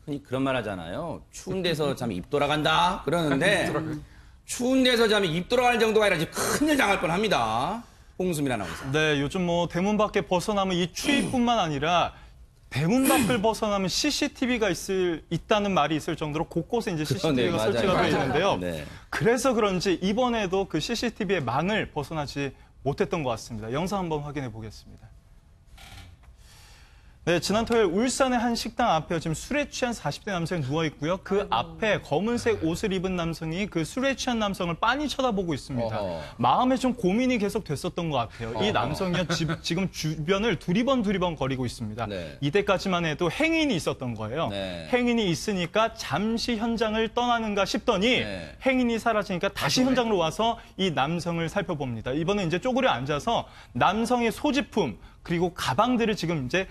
흔히 그런 말 하잖아요. 추운 데서 자면 입 돌아간다 그러는데 추운 데서 자면 입 돌아갈 정도가 아니라 지금 큰일 당할 뻔합니다. 홍수민 아나운서. 네, 요즘 뭐 대문 밖에 벗어나면 이 추위뿐만 아니라 대문 밖을 벗어나면 CCTV가 있다는 말이 있을 정도로 곳곳에 이제 CCTV가 네, 설치가 되어 있는데요. 네. 그래서 그런지 이번에도 그 CCTV의 망을 벗어나지 못했던 것 같습니다. 영상 한번 확인해 보겠습니다. 네, 지난 토요일 울산의 한 식당 앞에 지금 술에 취한 40대 남성이 누워 있고요. 그 앞에 검은색 옷을 입은 남성이 그 술에 취한 남성을 빤히 쳐다보고 있습니다. 마음에 좀 고민이 계속 됐었던 것 같아요. 이 남성이요 지금 주변을 두리번 거리고 있습니다. 네. 이때까지만 해도 행인이 있었던 거예요. 네. 행인이 있으니까 잠시 현장을 떠나는가 싶더니 네. 행인이 사라지니까 다시 현장으로 와서 이 남성을 살펴봅니다. 이번에 이제 쪼그려 앉아서 남성의 소지품 그리고 가방들을 지금 이제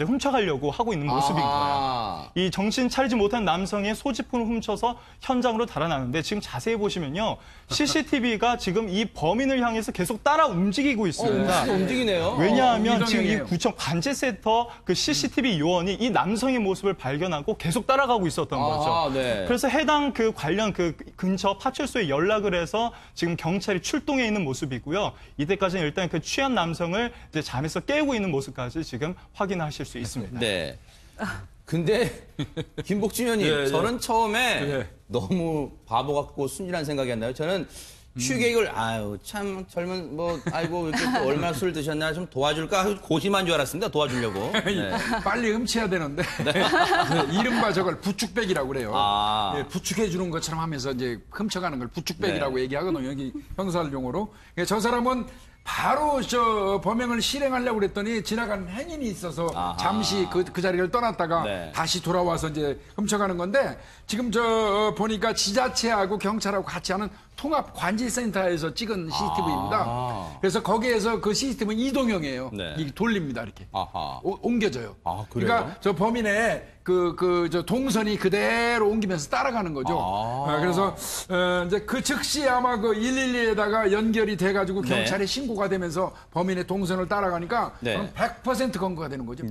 훔쳐가려고 하고 있는 모습인 거예요. 이 정신 차리지 못한 남성의 소지품을 훔쳐서 현장으로 달아나는데 지금 자세히 보시면요. CCTV가 지금 이 범인을 향해서 계속 따라 움직이고 있습니다. 움직이네요. 왜냐하면 지금 이 구청 관제센터 그 CCTV 요원이 이 남성의 모습을 발견하고 계속 따라가고 있었던 거죠. 네. 그래서 해당 그 관련 그 근처 파출소에 연락을 해서 지금 경찰이 출동해 있는 모습이고요. 이때까지는 일단 그 취한 남성을 이제 잠에서 깨우고 있는 모습까지 지금 확인하실 수 있습니다. 네. 근데 김복진 의원님, 저는 처음에 너무 바보 같고 순진한 생각이 안 나요. 저는 취객을 아유 참 젊은 아이고 이렇게 또 얼마나 술 드셨나 좀 도와줄까 고심한 줄 알았습니다. 도와주려고. 네. 빨리 훔쳐야 되는데 이른바 저걸 부축백이라고 그래요. 부축해 주는 것처럼 하면서 이제 훔쳐가는 걸 부축백이라고 얘기하거든요. 여기 형사 용어로. 저 사람은 바로 저 범행을 실행하려고 그랬더니 지나가는 행인이 있어서 잠시 그 자리를 떠났다가 다시 돌아와서 이제 훔쳐가는 건데 지금 저 보니까 지자체하고 경찰하고 같이 하는 통합 관제센터에서 찍은 CCTV입니다. 그래서 거기에서 그 CCTV는 이동형이에요. 이게 돌립니다 이렇게 옮겨져요. 그러니까 저 범인의 저 동선이 그대로 옮기면서 따라가는 거죠. 그래서 이제 그 즉시 아마 그 112에다가 연결이 돼가지고 경찰에 신고가 되면서 범인의 동선을 따라가니까 100% 검거가 되는 거죠.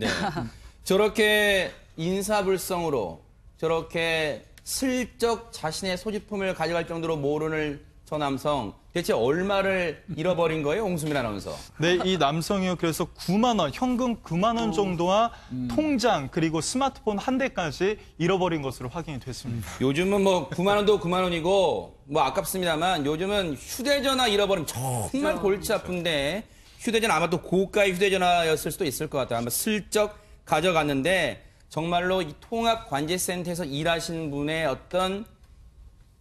저렇게 인사불성으로 저렇게 슬쩍 자신의 소지품을 가져갈 정도로 모르는 저 남성 대체 얼마를 잃어버린 거예요, 홍수민 아나운서? 네, 이 남성이요. 그래서 9만 원, 현금 9만 원 정도와 통장 그리고 스마트폰 한 대까지 잃어버린 것으로 확인이 됐습니다. 요즘은 9만 원도 9만 원이고 아깝습니다만 요즘은 휴대전화 잃어버리면 정말 골치 아픈데 휴대전화 아마 또 고가의 휴대전화였을 수도 있을 것 같아요. 아마 슬쩍 가져갔는데 정말로 이 통합관제센터에서 일하시는 분의 어떤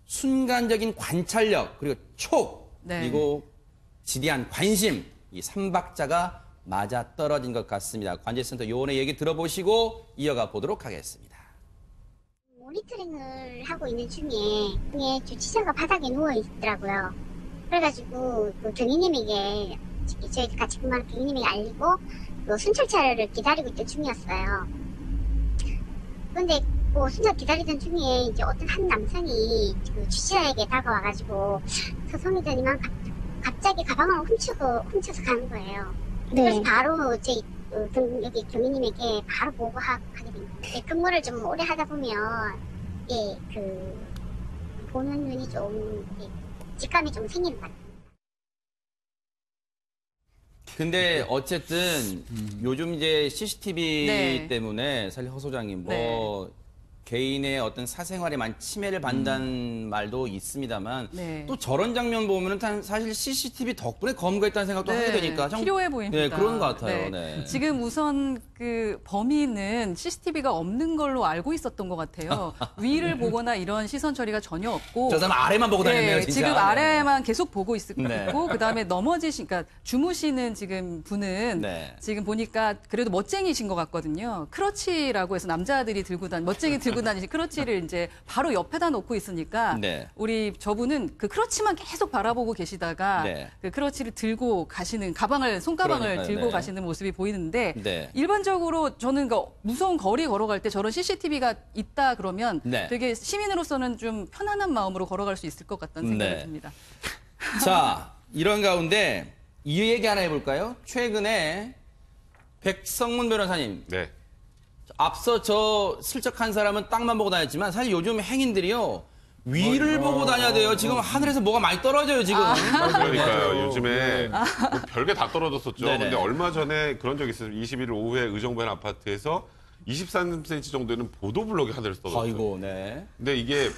순간적인 관찰력 그리고 촉 그리고 지대한 관심 이 삼박자가 맞아떨어진 것 같습니다. 관제센터 요원의 얘기 들어보시고 이어가 보도록 하겠습니다. 모니터링을 하고 있는 중에 주치자가 바닥에 누워 있더라고요. 그래가지고 그 경위님에게 저희 같이 근무하는 경위님에게 알리고 그 순찰차를 기다리고 있던 중이었어요. 근데 순찰 기다리던 중에 이제 어떤 한 남성이 그 주치자에게 다가와가지고 서성이더니만 갑자기 가방을 훔쳐서 가는 거예요. 그래서 바로 저희 여기 경위님에게 바로 보고하게 됩니다. 근무를 좀 오래 하다 보면 보는 눈이 좀 직감이 좀 생기는 것 같아요. 근데 어쨌든 요즘 이제 CCTV 때문에 사실 허 소장님 개인의 어떤 사생활에만 침해를 받는다는 말도 있습니다만 또 저런 장면 보면은 사실 CCTV 덕분에 검거했다는 생각도 하게 되니까 좀 필요해 보입니다. 네, 그런 것 같아요. 지금 우선 그 범인은 CCTV가 없는 걸로 알고 있었던 것 같아요. 위를 보거나 이런 시선 처리가 전혀 없고 저 사람 아래만 보고 다녔네요. 진짜. 지금 아래만 계속 보고 있고 그다음에 그러니까 주무시는 지금 분은 지금 보니까 그래도 멋쟁이신 것 같거든요. 크러치라고 해서 남자들이 멋쟁이 들고 다니신 크러치를 이제 바로 옆에다 놓고 있으니까 우리 저분은 그 크러치만 계속 바라보고 계시다가 그 크러치를 들고 가시는 손가방을 들고 가시는 모습이 보이는데 일반적으로 저는 무서운 거리 걸어갈 때 저런 CCTV가 있다 그러면 되게 시민으로서는 좀 편안한 마음으로 걸어갈 수 있을 것 같다는 생각이 듭니다. 자, 이런 가운데 이 얘기 하나 해볼까요? 최근에 백성문 변호사님 앞서 저 슬쩍 한 사람은 땅만 보고 다녔지만 사실 요즘 행인들이요. 위를 보고 다녀야 돼요. 지금 하늘에서 뭐가 많이 떨어져요, 지금. 그러니까요. 요즘에 뭐 별게 다 떨어졌었죠. 네네. 근데 얼마 전에 그런 적이 있어요. 21일 오후에 의정부의 아파트에서 23cm 정도는 보도블럭이 하늘에서 떨어졌어요. 아이고, 네. 근데 이게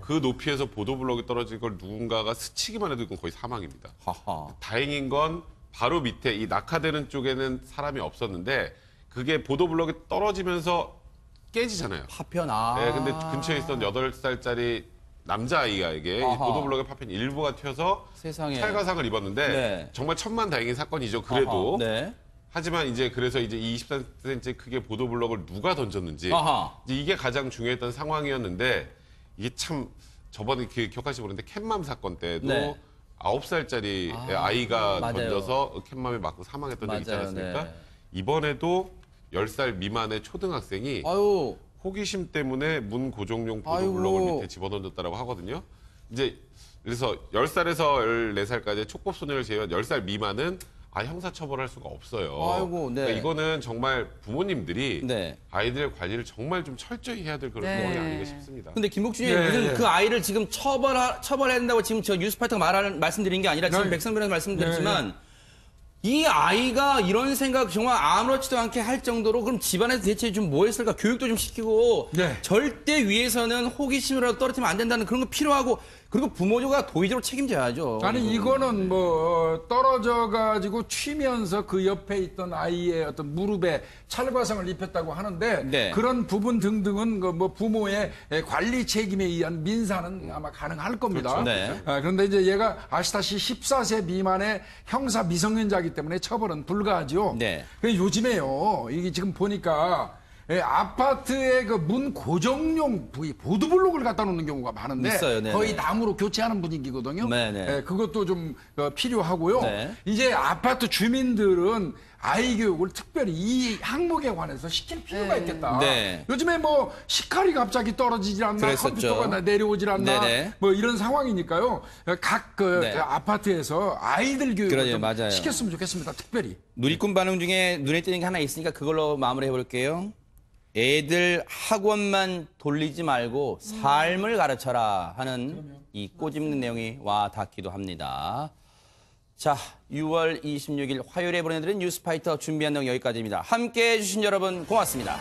그 높이에서 보도블럭이 떨어진 걸 누군가가 스치기만 해도 이건 거의 사망입니다. 하하. 다행인 건 바로 밑에 이 낙하되는 쪽에는 사람이 없었는데 그게 보도블럭이 떨어지면서 깨지잖아요. 파편, 네, 근데 근처에 있던 8살짜리 남자아이가에게 이 아하. 보도블럭의 파편 일부가 튀어서 세상에. 찰과상을 입었는데 네. 정말 천만다행인 사건이죠. 그래도 아하, 네. 하지만 이제 그래서 이제 23cm 크기의 보도블럭을 누가 던졌는지 아하. 이제 이게 가장 중요했던 상황이었는데 이게 참 저번에 기억하시지 모르는데 캣맘 사건 때도 네. 9살짜리 아이가 맞아요. 던져서 캣맘에 맞고 사망했던 적이 있지 맞아요, 않았습니까? 네. 이번에도 10살 미만의 초등학생이 아유. 호기심 때문에 문 고정용 보도블럭을 아이고. 밑에 집어던졌다라고 하거든요. 이제 그래서 10살에서 14살까지 촉법소년을 제외한 10살 미만은 형사처벌할 수가 없어요. 아이고, 네. 그러니까 이거는 정말 부모님들이 네. 아이들의 관리를 정말 좀 철저히 해야 될 그런 네. 상황이 아닌가 싶습니다. 근데 김복준이 예, 무슨 예. 그 아이를 지금 처벌해야 된다고 지금 저 뉴스파이터가 말씀드린 게 아니라 지금 네. 백성변호사 말씀드렸지만 이 아이가 이런 생각 정말 아무렇지도 않게 할 정도로 그럼 집안에서 대체 좀 뭐 했을까? 교육도 좀 시키고 네. 절대 위에서는 호기심이라도 떨어뜨리면 안 된다는 그런 거 필요하고 그리고 부모가 도의적으로 책임져야죠. 아니 이거는 뭐 떨어져 가지고 튀면서 그 옆에 있던 아이의 어떤 무릎에 찰과상을 입혔다고 하는데 네. 그런 부분 등등은 그 뭐 부모의 관리 책임에 의한 민사는 아마 가능할 겁니다. 그렇죠. 네. 그런데 이제 얘가 아시다시피 14세 미만의 형사 미성년자이기 때문에 처벌은 불가하죠. 네. 근데 요즘에요 이게 지금 보니까 아파트에 그 문 고정용 보도블록을 갖다 놓는 경우가 많은데 있어요. 네네. 거의 나무로 교체하는 분위기거든요. 네네. 그것도 좀 필요하고요. 네. 이제 아파트 주민들은 아이 교육을 특별히 이 항목에 관해서 시킬 필요가 있겠다. 네. 요즘에 뭐 식칼이 갑자기 떨어지질 않나, 그랬었죠. 컴퓨터가 내려오질 않나, 네네. 뭐 이런 상황이니까요. 각 네. 아파트에서 아이들 교육을 그러네요. 좀 맞아요. 시켰으면 좋겠습니다. 특별히. 누리꾼 반응 중에 눈에 띄는 게 하나 있으니까 그걸로 마무리해 볼게요. 애들 학원만 돌리지 말고 삶을 가르쳐라 하는 이 꼬집는 내용이 와 닿기도 합니다. 자, 6월 26일 화요일에 보내드린 뉴스파이터 준비한 내용 여기까지입니다. 함께해 주신 여러분 고맙습니다.